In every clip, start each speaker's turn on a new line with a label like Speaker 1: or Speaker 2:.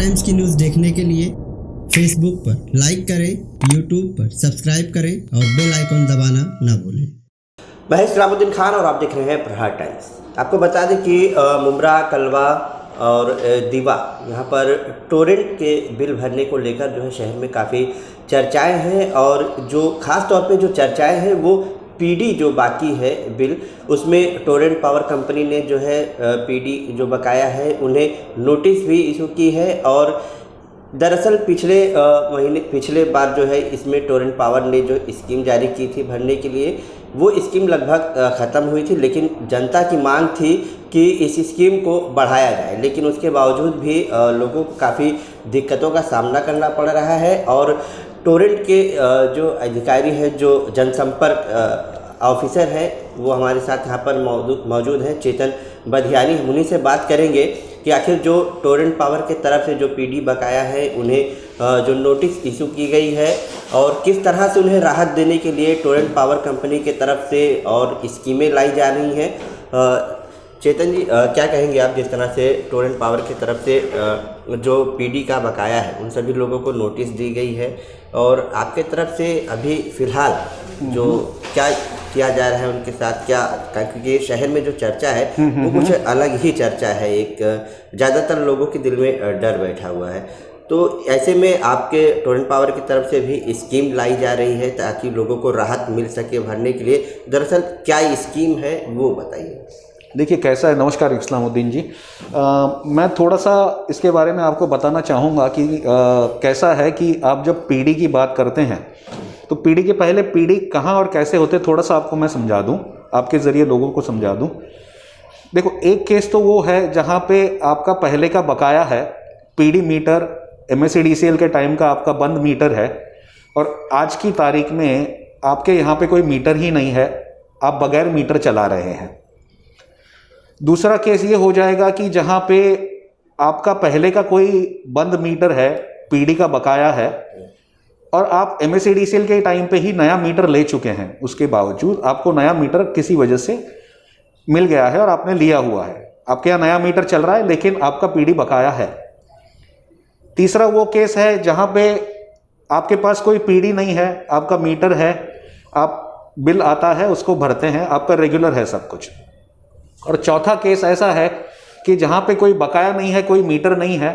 Speaker 1: Times की news देखने के लिए फेसबुक पर लाइक करें, यूट्यूब पर सब्सक्राइब करें और बेल आइकन दबाना ना भूलें।
Speaker 2: मैं इस्लामुद्दीन खान और आप देख रहे हैं प्रहार टाइम्स। आपको बता दें कि मुमरा, कलवा और दीवा यहाँ पर टोरेंट के बिल भरने को लेकर जो है शहर में काफ़ी चर्चाएं हैं, और जो ख़ास तौर पे जो चर्चाएं हैं वो पीडी जो बाकी है बिल, उसमें टोरेंट पावर कंपनी ने जो है पीडी जो बकाया है उन्हें नोटिस भी इशू की है। और दरअसल पिछले बार जो है इसमें टोरेंट पावर ने जो स्कीम जारी की थी भरने के लिए, वो स्कीम लगभग ख़त्म हुई थी, लेकिन जनता की मांग थी कि इस स्कीम को बढ़ाया जाए, लेकिन उसके बावजूद भी लोगों को काफ़ी दिक्कतों का सामना करना पड़ रहा है। और टोरेंट के जो अधिकारी हैं, जो जनसंपर्क ऑफिसर हैं, वो हमारे साथ यहाँ पर मौजूद हैं, चेतन बधियानी। हम उन्हीं से बात करेंगे कि आखिर जो टोरेंट पावर के तरफ से जो पीडी बकाया है उन्हें जो नोटिस इशू की गई है और किस तरह से उन्हें राहत देने के लिए टोरेंट पावर कंपनी के तरफ से और स्कीमें लाई जा रही हैं। चेतन जी, क्या कहेंगे आप, जिस तरह से टोरेंट पावर की तरफ से जो पीडी का बकाया है उन सभी लोगों को नोटिस दी गई है, और आपके तरफ से अभी फ़िलहाल जो क्या किया जा रहा है उनके साथ, क्या, क्योंकि शहर में जो चर्चा है वो कुछ अलग ही चर्चा है, एक ज़्यादातर लोगों के दिल में डर बैठा हुआ है। तो ऐसे में आपके टोरेंट पावर की तरफ से भी स्कीम लाई जा रही है ताकि लोगों को राहत मिल सके भरने के लिए। दरअसल क्या स्कीम है वो बताइए।
Speaker 3: देखिए कैसा है, नमस्कार इस्लामुद्दीन जी। मैं थोड़ा सा इसके बारे में आपको बताना चाहूँगा कि कैसा है कि आप जब पीडी की बात करते हैं तो पीडी के पहले पीडी कहाँ और कैसे होते, थोड़ा सा आपको मैं समझा दूँ, आपके ज़रिए लोगों को समझा दूँ। देखो, एक केस तो वो है जहाँ पे आपका पहले का बकाया है, पीडी मीटर MSEDCL के टाइम का आपका बंद मीटर है और आज की तारीख में आपके यहाँ पे कोई मीटर ही नहीं है, आप बगैर मीटर चला रहे हैं। दूसरा केस ये हो जाएगा कि जहाँ पे आपका पहले का कोई बंद मीटर है, पीडी का बकाया है, और आप MSEDCL के टाइम पे ही नया मीटर ले चुके हैं, उसके बावजूद आपको नया मीटर किसी वजह से मिल गया है और आपने लिया हुआ है, आपके यहाँ नया मीटर चल रहा है लेकिन आपका पीडी बकाया है। तीसरा वो केस है जहाँ पे आपके पास कोई पीडी नहीं है, आपका मीटर है, आप बिल आता है उसको भरते हैं, आपका रेगुलर है सब कुछ। और चौथा केस ऐसा है कि जहाँ पे कोई बकाया नहीं है, कोई मीटर नहीं है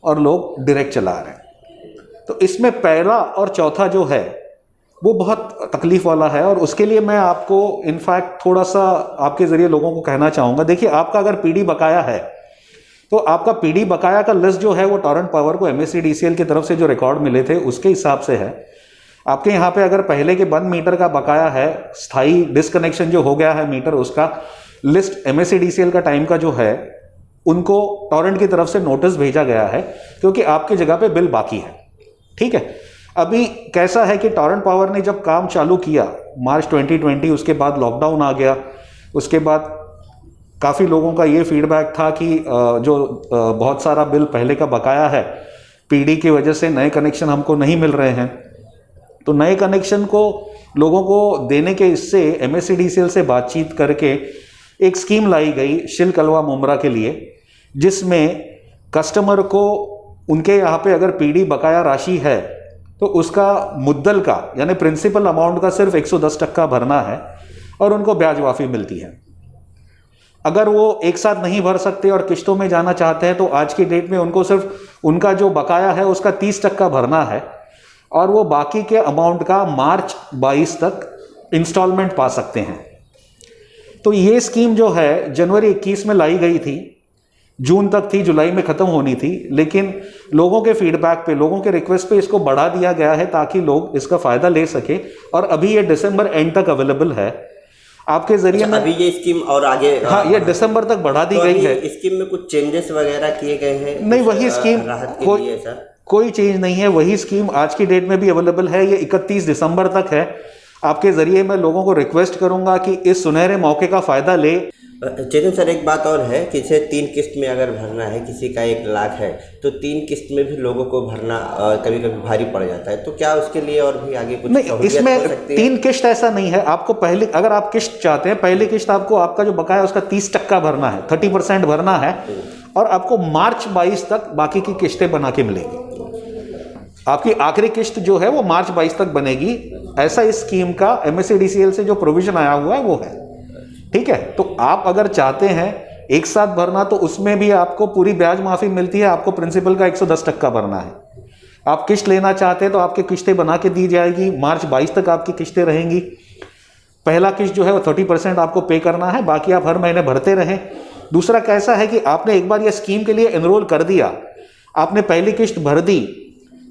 Speaker 3: और लोग डायरेक्ट चला रहे हैं। तो इसमें पहला और चौथा जो है वो बहुत तकलीफ वाला है, और उसके लिए मैं आपको इनफैक्ट थोड़ा सा आपके ज़रिए लोगों को कहना चाहूँगा। देखिए, आपका अगर पीडी बकाया है तो आपका पीडी बकाया का लिस्ट जो है वो टोरेंट पावर को MSEDCL की तरफ से जो रिकॉर्ड मिले थे उसके हिसाब से है। आपके यहाँ पे अगर पहले के बंद मीटर का बकाया है, स्थायी डिसकनेक्शन जो हो गया है मीटर, उसका लिस्ट MSEDCL का टाइम का जो है उनको टोरेंट की तरफ से नोटिस भेजा गया है क्योंकि आपकी जगह पे बिल बाकी है। ठीक है, अभी कैसा है कि टोरेंट पावर ने जब काम चालू किया मार्च 2020, उसके बाद लॉकडाउन आ गया, उसके बाद काफ़ी लोगों का ये फीडबैक था कि जो बहुत सारा बिल पहले का बकाया है पीडी की वजह से नए कनेक्शन हमको नहीं मिल रहे हैं, तो नए कनेक्शन को लोगों को देने के इससे MSEDCL से बातचीत करके एक स्कीम लाई गई शिल कलवा मुमरा के लिए, जिसमें कस्टमर को उनके यहाँ पे अगर पीडी बकाया राशि है तो उसका मुद्दल का यानी प्रिंसिपल अमाउंट का सिर्फ 110% भरना है और उनको ब्याज माफ़ी मिलती है। अगर वो एक साथ नहीं भर सकते और किस्तों में जाना चाहते हैं तो आज की डेट में उनको सिर्फ उनका जो बकाया है उसका 30% भरना है और वो बाकी के अमाउंट का मार्च 22 तक इंस्टॉलमेंट पा सकते हैं। तो ये स्कीम जो है जनवरी 21 में लाई गई थी, जून तक थी, जुलाई में ख़त्म होनी थी, लेकिन लोगों के फीडबैक पे, लोगों के रिक्वेस्ट पे इसको बढ़ा दिया गया है ताकि लोग इसका फ़ायदा ले सके, और अभी ये दिसंबर एंड तक अवेलेबल है। आपके जरिए में
Speaker 2: अभी ये स्कीम और आगे,
Speaker 3: हाँ, ये दिसंबर तक बढ़ा दी गई है।
Speaker 2: स्कीम में कुछ चेंजेस वगैरह किए गए हैं?
Speaker 3: नहीं, वही स्कीम, कोई चेंज नहीं है, वही स्कीम आज की डेट में भी अवेलेबल है। ये 31 दिसंबर तक है। आपके जरिए मैं लोगों को रिक्वेस्ट करूंगा कि इस सुनहरे मौके का फ़ायदा ले।
Speaker 2: चेतन सर, एक बात और है कि इसे 3 किस्त में अगर भरना है, किसी का 1 लाख है तो 3 किस्त में भी लोगों को भरना कभी कभी भारी पड़ जाता है, तो क्या उसके लिए और भी आगे कुछ
Speaker 3: नहीं, इसमें 3 किस्त ऐसा नहीं है। आपको पहले, अगर आप किस्त चाहते हैं, पहली किस्त आपको, आपका जो बकाया है उसका 30% भरना है, 30% भरना है, और आपको मार्च 22 तक बाकी की किस्तें बना के मिलेगी। आपकी आखिरी किस्त जो है वो मार्च 22 तक बनेगी। ऐसा इस स्कीम का MSEDCL से जो प्रोविजन आया हुआ है वो है। ठीक है, तो आप अगर चाहते हैं एक साथ भरना तो उसमें भी आपको पूरी ब्याज माफी मिलती है। आपको प्रिंसिपल का 110% भरना है। आप किस्त लेना चाहते हैं तो आपकी किस्तें बना के दी जाएगी। मार्च 22 तक आपकी किस्तें रहेंगी। पहला किस्त जो है वो 30% आपको पे करना है, बाकी आप हर महीने भरते रहें। दूसरा कैसा है कि आपने एक बार ये स्कीम के लिए एनरोल कर दिया, आपने पहली किस्त भर दी,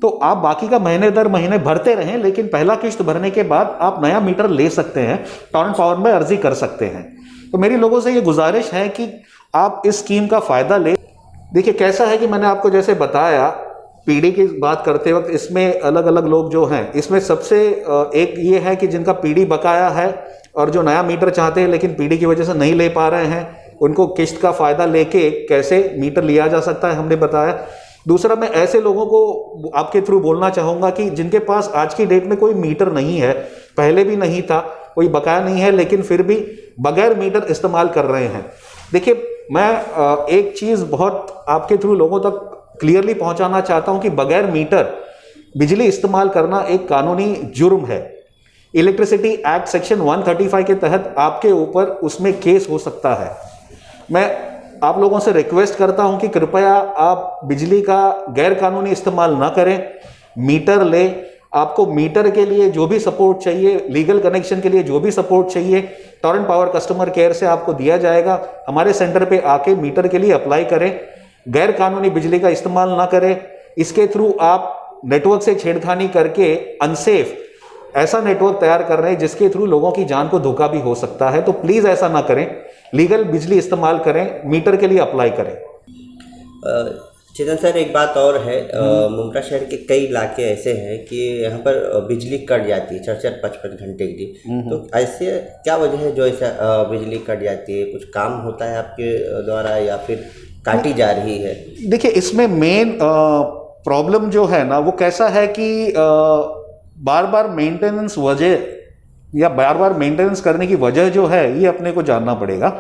Speaker 3: तो आप बाकी का महीने दर महीने भरते रहें, लेकिन पहला किस्त भरने के बाद आप नया मीटर ले सकते हैं, टॉरेंट पावर में अर्जी कर सकते हैं। तो मेरी लोगों से ये गुजारिश है कि आप इस स्कीम का फायदा लें। देखिए कैसा है कि मैंने आपको जैसे बताया, पीडी की बात करते वक्त इसमें अलग अलग लोग जो हैं, इसमें सबसे एक ये है कि जिनका पीडी बकाया है और जो नया मीटर चाहते हैं लेकिन पीडी की वजह से नहीं ले पा रहे हैं, उनको किस्त का फायदा लेके कैसे मीटर लिया जा सकता है हमने बताया। दूसरा, मैं ऐसे लोगों को आपके थ्रू बोलना चाहूँगा कि जिनके पास आज की डेट में कोई मीटर नहीं है, पहले भी नहीं था, कोई बकाया नहीं है, लेकिन फिर भी बगैर मीटर इस्तेमाल कर रहे हैं। देखिए, मैं एक चीज़ बहुत आपके थ्रू लोगों तक क्लियरली पहुंचाना चाहता हूं कि बगैर मीटर बिजली इस्तेमाल करना एक कानूनी जुर्म है। इलेक्ट्रिसिटी एक्ट सेक्शन 135 के तहत आपके ऊपर उसमें केस हो सकता है। मैं आप लोगों से रिक्वेस्ट करता हूं कि कृपया आप बिजली का गैर कानूनी इस्तेमाल ना करें, मीटर ले। आपको मीटर के लिए जो भी सपोर्ट चाहिए, लीगल कनेक्शन के लिए जो भी सपोर्ट चाहिए, टॉरेंट पावर कस्टमर केयर से आपको दिया जाएगा। हमारे सेंटर पे आके मीटर के लिए अप्लाई करें, गैर कानूनी बिजली का इस्तेमाल ना करें। इसके थ्रू आप नेटवर्क से छेड़खानी करके अनसेफ ऐसा नेटवर्क तैयार कर रहे हैं जिसके थ्रू लोगों की जान को धोखा भी हो सकता है। तो प्लीज ऐसा ना करें, लीगल बिजली इस्तेमाल करें, मीटर के लिए अप्लाई करें।
Speaker 2: चेतन सर, एक बात और है, मुमरा शहर के कई इलाके ऐसे हैं कि यहाँ पर बिजली कट जाती है 4-5 घंटे के लिए। तो ऐसे क्या वजह है जो ऐसा बिजली कट जाती है? कुछ काम होता है आपके द्वारा या फिर काटी जा रही है?
Speaker 3: देखिए, इसमें मेन प्रॉब्लम जो है ना वो कैसा है कि बार बार मेंटेनेंस वजह या बार बार मेंटेनेंस करने की वजह जो है ये अपने को जानना पड़ेगा।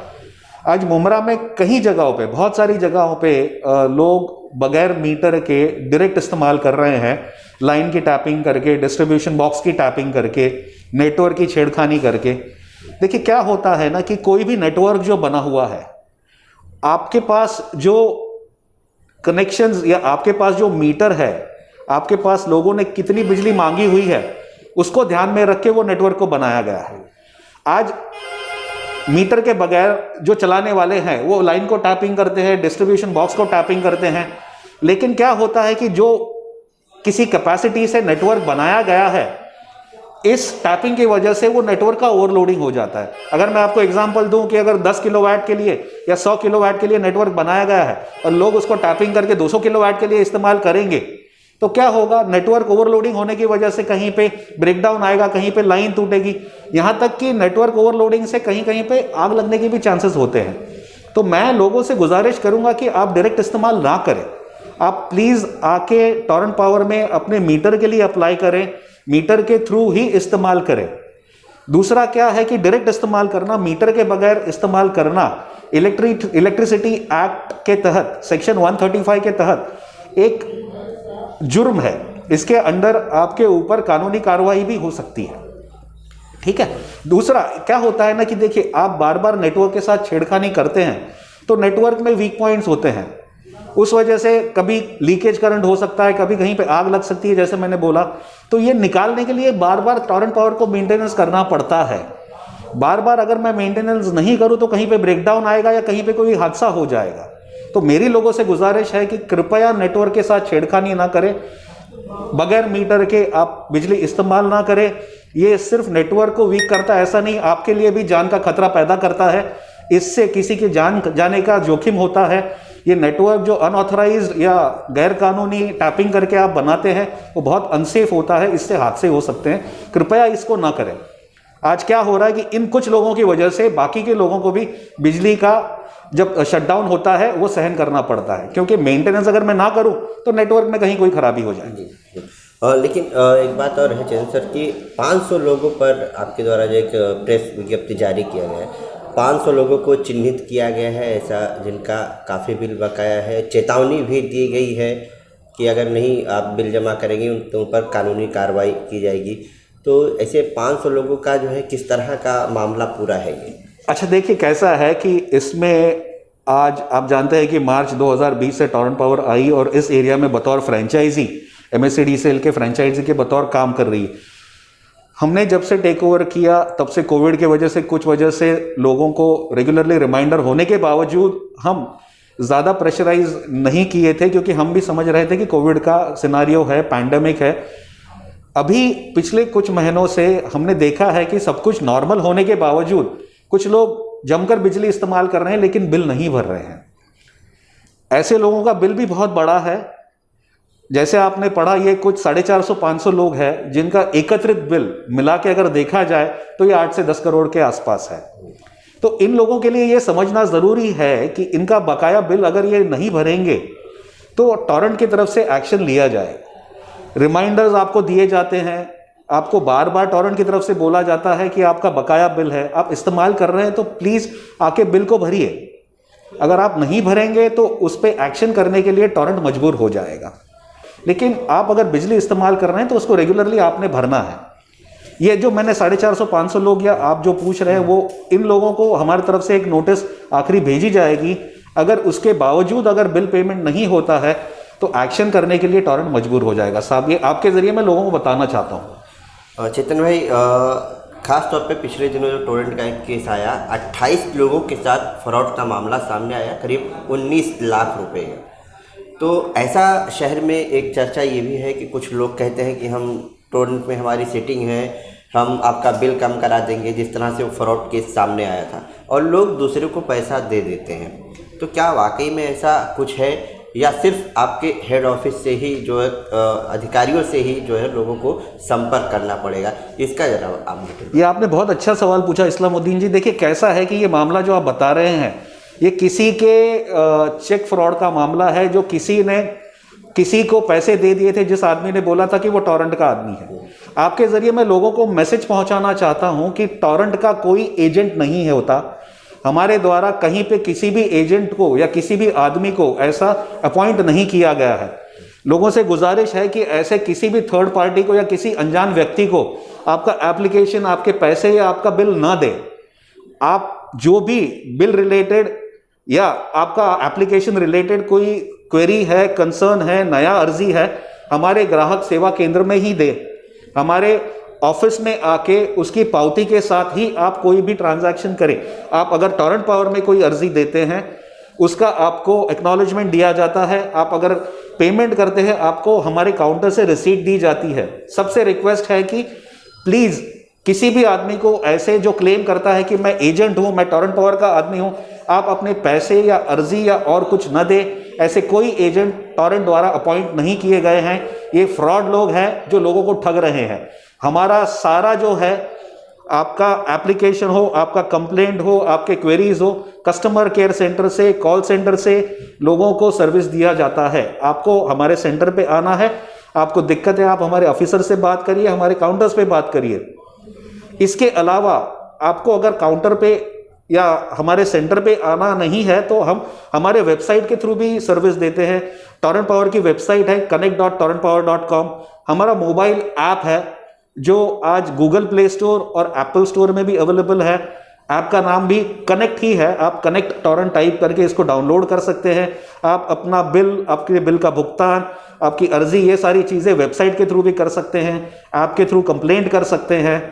Speaker 3: आज मुमरा में कई जगहों पे, बहुत सारी जगहों पे लोग बगैर मीटर के डायरेक्ट इस्तेमाल कर रहे हैं, लाइन की टैपिंग करके, डिस्ट्रीब्यूशन बॉक्स की टैपिंग करके, नेटवर्क की छेड़खानी करके। देखिए क्या होता है ना कि कोई भी नेटवर्क जो बना हुआ है, आपके पास जो कनेक्शंस या आपके पास जो मीटर है, आपके पास लोगों ने कितनी बिजली मांगी हुई है उसको ध्यान में रख के वो नेटवर्क को बनाया गया है। आज मीटर के बगैर जो चलाने वाले हैं वो लाइन को टैपिंग करते हैं, डिस्ट्रीब्यूशन बॉक्स को टैपिंग करते हैं, लेकिन क्या होता है कि जो किसी कैपेसिटी से नेटवर्क बनाया गया है, इस टैपिंग की वजह से वो नेटवर्क का ओवरलोडिंग हो जाता है। अगर मैं आपको एग्जांपल दूं कि अगर 10 किलोवाट के लिए या 100 किलोवाट के लिए नेटवर्क बनाया गया है और लोग उसको टैपिंग करके 200 किलोवाट के लिए इस्तेमाल करेंगे, तो क्या होगा? नेटवर्क ओवरलोडिंग होने की वजह से कहीं पे ब्रेकडाउन आएगा, कहीं पे लाइन टूटेगी, यहां तक कि नेटवर्क ओवरलोडिंग से कहीं कहीं पे आग लगने के भी चांसेस होते हैं। तो मैं लोगों से गुजारिश करूंगा कि आप डायरेक्ट इस्तेमाल ना करें। आप प्लीज आके टॉरेंट पावर में अपने मीटर के लिए अप्लाई करें, मीटर के थ्रू ही इस्तेमाल करें। दूसरा क्या है कि डायरेक्ट इस्तेमाल करना, मीटर के बगैर इस्तेमाल करना इलेक्ट्रिसिटी एक्ट के तहत, सेक्शन 135 के तहत एक जुर्म है। इसके अंडर आपके ऊपर कानूनी कार्रवाई भी हो सकती है। ठीक है। दूसरा क्या होता है ना कि देखिए, आप बार बार नेटवर्क के साथ छेड़खानी करते हैं तो नेटवर्क में वीक पॉइंट्स होते हैं, उस वजह से कभी लीकेज करंट हो सकता है, कभी कहीं पे आग लग सकती है, जैसे मैंने बोला। तो ये निकालने के लिए बार बार टॉरेंट पावर को मेंटेनेंस करना पड़ता है। बार बार अगर मैं मेंटेनेंस नहीं करूं तो कहीं पे ब्रेकडाउन आएगा या कहीं पे कोई हादसा हो जाएगा। तो मेरी लोगों से गुजारिश है कि कृपया नेटवर्क के साथ छेड़खानी ना करें, बगैर मीटर के आप बिजली इस्तेमाल ना करें। ये सिर्फ नेटवर्क को वीक करता है, ऐसा नहीं, आपके लिए भी जान का खतरा पैदा करता है। इससे किसी की जान जाने का जोखिम होता है। ये नेटवर्क जो अनऑथराइज्ड या गैर कानूनी टैपिंग करके आप बनाते हैं वो बहुत अनसेफ होता है, इससे हादसे हो सकते हैं। कृपया इसको ना करें। आज क्या हो रहा है कि इन कुछ लोगों की वजह से बाकी के लोगों को भी बिजली का जब शटडाउन होता है वो सहन करना पड़ता है, क्योंकि मेंटेनेंस अगर मैं ना करूं तो नेटवर्क में कहीं कोई खराबी हो जाएगी।
Speaker 2: लेकिन एक बात और है चंद्र सर कि 500 लोगों पर आपके द्वारा जो एक प्रेस विज्ञप्ति जारी किया गया है, 500 लोगों को चिन्हित किया गया है ऐसा, जिनका काफ़ी बिल बकाया है। चेतावनी भी दी गई है कि अगर नहीं आप बिल जमा करेंगे तो उन पर कानूनी कार्रवाई की जाएगी। तो ऐसे 500 लोगों का जो है किस तरह का मामला पूरा है ये?
Speaker 3: अच्छा देखिए, कैसा है कि इसमें आज आप जानते हैं कि मार्च 2020 से टोरेंट पावर आई और इस एरिया में बतौर फ्रेंचाइजी MSCDCL के फ्रेंचाइजी के बतौर काम कर रही है। हमने जब से टेक ओवर किया तब से कोविड के वजह से कुछ वजह से लोगों को रेगुलरली रिमाइंडर होने के बावजूद हम ज़्यादा प्रेशराइज नहीं किए थे, क्योंकि हम भी समझ रहे थे कि कोविड का सिनारियो है, पैंडेमिक है। अभी पिछले कुछ महीनों से हमने देखा है कि सब कुछ नॉर्मल होने के बावजूद कुछ लोग जमकर बिजली इस्तेमाल कर रहे हैं लेकिन बिल नहीं भर रहे हैं। ऐसे लोगों का बिल भी बहुत बड़ा है। जैसे आपने पढ़ा, ये कुछ 450-500 लोग हैं जिनका एकत्रित बिल मिला के अगर देखा जाए तो ये 8 से 10 करोड़ के आसपास है। तो इन लोगों के लिए ये समझना ज़रूरी है कि इनका बकाया बिल अगर ये नहीं भरेंगे तो टोरेंट की तरफ से एक्शन लिया जाए। रिमाइंडर्स आपको दिए जाते हैं, आपको बार बार टोरेंट की तरफ से बोला जाता है कि आपका बकाया बिल है, आप इस्तेमाल कर रहे हैं तो प्लीज़ आके बिल को भरिए। अगर आप नहीं भरेंगे तो उस पर एक्शन करने के लिए टोरेंट मजबूर हो जाएगा। लेकिन आप अगर बिजली इस्तेमाल कर रहे हैं तो उसको रेगुलरली आपने भरना है। ये जो मैंने 450-500 लोग या आप जो पूछ रहे हैं, वो इन लोगों को हमारी तरफ से एक नोटिस आखिरी भेजी जाएगी। अगर उसके बावजूद अगर बिल पेमेंट नहीं होता है तो एक्शन करने के लिए टोरेंट मजबूर हो जाएगा। साहब, ये आपके ज़रिए मैं लोगों को बताना चाहता हूँ।
Speaker 2: चेतन भाई, ख़ास तौर पे पिछले दिनों जो टोरेंट का एक केस आया, 28 लोगों के साथ फ्रॉड का मामला सामने आया, करीब 19 लाख रुपए। तो ऐसा शहर में एक चर्चा ये भी है कि कुछ लोग कहते हैं कि हम टोरेंट में हमारी सेटिंग है, हम आपका बिल कम करा देंगे, जिस तरह से वो फ्रॉड केस सामने आया था, और लोग दूसरे को पैसा दे देते हैं। तो क्या वाकई में ऐसा कुछ है या सिर्फ आपके हेड ऑफिस से ही जो है अधिकारियों से ही जो है लोगों को संपर्क करना पड़ेगा? इसका जरा आप बताइए।
Speaker 3: ये आपने बहुत अच्छा सवाल पूछा इस्लामुद्दीन जी। देखिए, कैसा है कि ये मामला जो आप बता रहे हैं ये किसी के चेक फ्रॉड का मामला है, जो किसी ने किसी को पैसे दे दिए थे जिस आदमी ने बोला था कि वो टोरेंट का आदमी है। आपके जरिए मैं लोगों को मैसेज पहुंचाना चाहता हूं कि टोरेंट का कोई एजेंट नहीं है होता। हमारे द्वारा कहीं पे किसी भी एजेंट को या किसी भी आदमी को ऐसा अपॉइंट नहीं किया गया है। लोगों से गुजारिश है कि ऐसे किसी भी थर्ड पार्टी को या किसी अनजान व्यक्ति को आपका एप्लीकेशन, आपके पैसे या आपका बिल ना दे। आप जो भी बिल रिलेटेड या आपका एप्लीकेशन रिलेटेड कोई क्वेरी है, कंसर्न है, नया अर्जी है, हमारे ग्राहक सेवा केंद्र में ही दे। हमारे ऑफिस में आके उसकी पावती के साथ ही आप कोई भी ट्रांजैक्शन करें। आप अगर टोरेंट पावर में कोई अर्जी देते हैं उसका आपको एक्नॉलेजमेंट दिया जाता है। आप अगर पेमेंट करते हैं आपको हमारे काउंटर से रिसीट दी जाती है। सबसे रिक्वेस्ट है कि प्लीज़ किसी भी आदमी को ऐसे जो क्लेम करता है कि मैं एजेंट हूं, मैं टोरेंट पावर का आदमी हूं, आप अपने पैसे या अर्जी या और कुछ न दे। ऐसे कोई एजेंट टोरेंट द्वारा अपॉइंट नहीं किए गए हैं। ये फ्रॉड लोग हैं जो लोगों को ठग रहे हैं। हमारा सारा जो है, आपका एप्लीकेशन हो, आपका कंप्लेंट हो, आपके क्वेरीज हो, कस्टमर केयर सेंटर से, कॉल सेंटर से लोगों को सर्विस दिया जाता है। आपको हमारे सेंटर पे आना है, आपको दिक्कत है आप हमारे ऑफिसर से बात करिए, हमारे काउंटर्स पे बात करिए। इसके अलावा आपको अगर काउंटर पे या हमारे सेंटर पे आना नहीं है तो हम हमारे वेबसाइट के थ्रू भी सर्विस देते हैं। टोरेंट पावर की वेबसाइट है connect.torrentpower.com। हमारा मोबाइल ऐप है जो आज गूगल प्ले स्टोर और एप्पल स्टोर में भी अवेलेबल है। ऐप का नाम भी कनेक्ट ही है। आप कनेक्ट टोरेंट टाइप करके इसको डाउनलोड कर सकते हैं। आप अपना बिल, आपके बिल का भुगतान, आपकी अर्जी, ये सारी चीज़ें वेबसाइट के थ्रू भी कर सकते हैं। ऐप के थ्रू कंप्लेंट कर सकते हैं।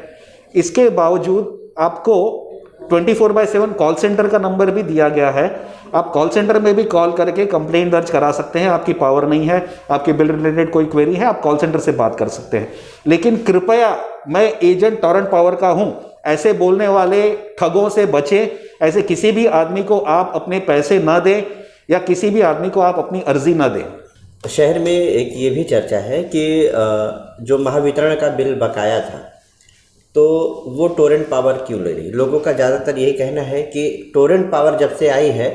Speaker 3: इसके बावजूद आपको 24/7 कॉल सेंटर का नंबर भी दिया गया है। आप कॉल सेंटर में भी कॉल करके कंप्लेंट दर्ज करा सकते हैं। आपकी पावर नहीं है, आपके बिल रिलेटेड कोई क्वेरी है, आप कॉल सेंटर से बात कर सकते हैं। लेकिन कृपया, मैं एजेंट टोरेंट पावर का हूं, ऐसे बोलने वाले ठगों से बचें। ऐसे किसी भी आदमी को आप अपने पैसे ना दें या किसी भी आदमी को आप अपनी अर्जी ना दें।
Speaker 2: शहर में एक ये भी चर्चा है कि जो महावितरण का बिल बकाया था तो वो टोरेंट पावर क्यों ले रही? लोगों का ज़्यादातर यही कहना है कि टोरेंट पावर जब से आई है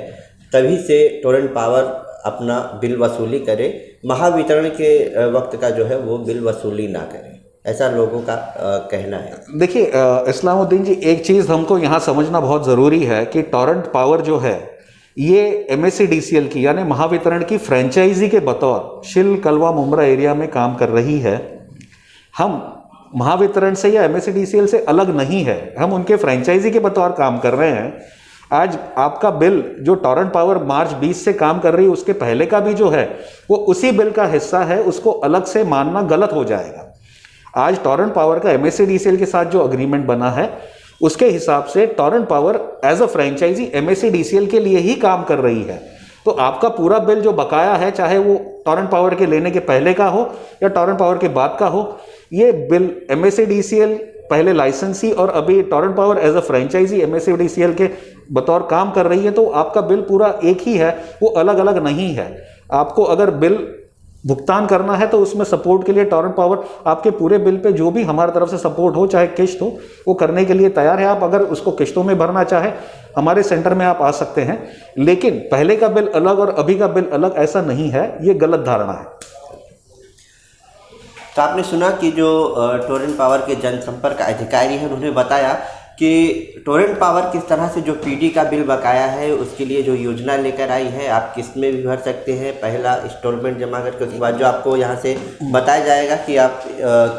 Speaker 2: तभी से टोरेंट पावर अपना बिल वसूली करे, महावितरण के वक्त का जो है वो बिल वसूली ना करे। ऐसा लोगों का कहना है।
Speaker 3: देखिए इस्लामुद्दीन जी, एक चीज़ हमको यहाँ समझना बहुत ज़रूरी है कि टॉरेंट पावर जो है ये MSEDCL की यानी महावितरण की फ्रेंचाइजी के बतौर शिल कलवा मुमरा एरिया में काम कर रही है। हम महावितरण से या MSEDCL से अलग नहीं है, हम उनके फ्रेंचाइजी के बतौर काम कर रहे हैं। आज आपका बिल जो टॉरेंट पावर मार्च 20 से काम कर रही है उसके पहले का भी जो है वो उसी बिल का हिस्सा है, उसको अलग से मानना गलत हो जाएगा। आज टॉरेंट पावर का MSEDCL के साथ जो अग्रीमेंट बना है उसके हिसाब से Torrent Power as a franchisee MSEDCL के लिए ही काम कर रही है। तो आपका पूरा बिल जो बकाया है, चाहे वो टॉरेंट पावर के लेने के पहले का हो या टॉरेंट पावर के बाद का हो, ये बिल MSEDCL पहले लाइसेंसी और अभी Torrent Power as a franchisee MSEDCL के बतौर काम कर रही है, तो आपका बिल पूरा एक ही है, वो अलग अलग नहीं है। आपको अगर बिल भुगतान करना है तो उसमें सपोर्ट के लिए टॉरेंट पावर आपके पूरे बिल पे जो भी हमारी तरफ से सपोर्ट हो, चाहे किस्त हो, वो करने के लिए तैयार है। आप अगर उसको किस्तों में भरना चाहे हमारे सेंटर में आप आ सकते हैं, लेकिन पहले का बिल अलग और अभी का बिल अलग ऐसा नहीं है, ये गलत धारणा है।
Speaker 2: तो आपने सुना कि जो टोरेंट पावर के जनसंपर्क अधिकारी हैं उन्होंने बताया कि टोरेंट पावर किस तरह से जो पीडी का बिल बकाया है उसके लिए जो योजना लेकर आई है, आप किस्त में भी भर सकते हैं। पहला इंस्टॉलमेंट जमा करके उसके बाद जो आपको यहाँ से बताया जाएगा कि आप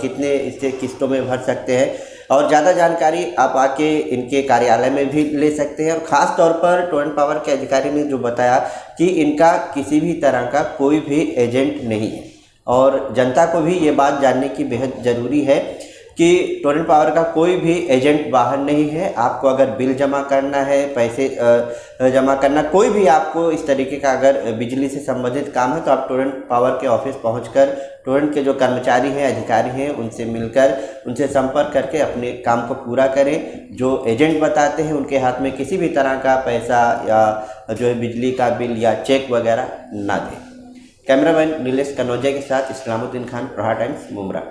Speaker 2: कितने इससे किस्तों में भर सकते हैं। और ज़्यादा जानकारी आप आके इनके कार्यालय में भी ले सकते हैं। और ख़ास तौर पर टोरेंट पावर के अधिकारी ने जो बताया कि इनका किसी भी तरह का कोई भी एजेंट नहीं है, और जनता को भी ये बात जानने की बेहद ज़रूरी है कि टोरेंट पावर का कोई भी एजेंट बाहर नहीं है। आपको अगर बिल जमा करना है, पैसे जमा करना, कोई भी आपको इस तरीके का अगर बिजली से संबंधित काम है तो आप टोरेंट पावर के ऑफिस पहुंचकर टोरेंट के जो कर्मचारी हैं, अधिकारी हैं, उनसे मिलकर उनसे संपर्क करके अपने काम को पूरा करें। जो एजेंट बताते हैं उनके हाथ में किसी भी तरह का पैसा या जो है बिजली का बिल या चेक वगैरह ना दें। कैमरामैन नीलेश कनौजिया के साथ इस्लामुद्दीन खान, प्रहार टाइम्स, मुमरा।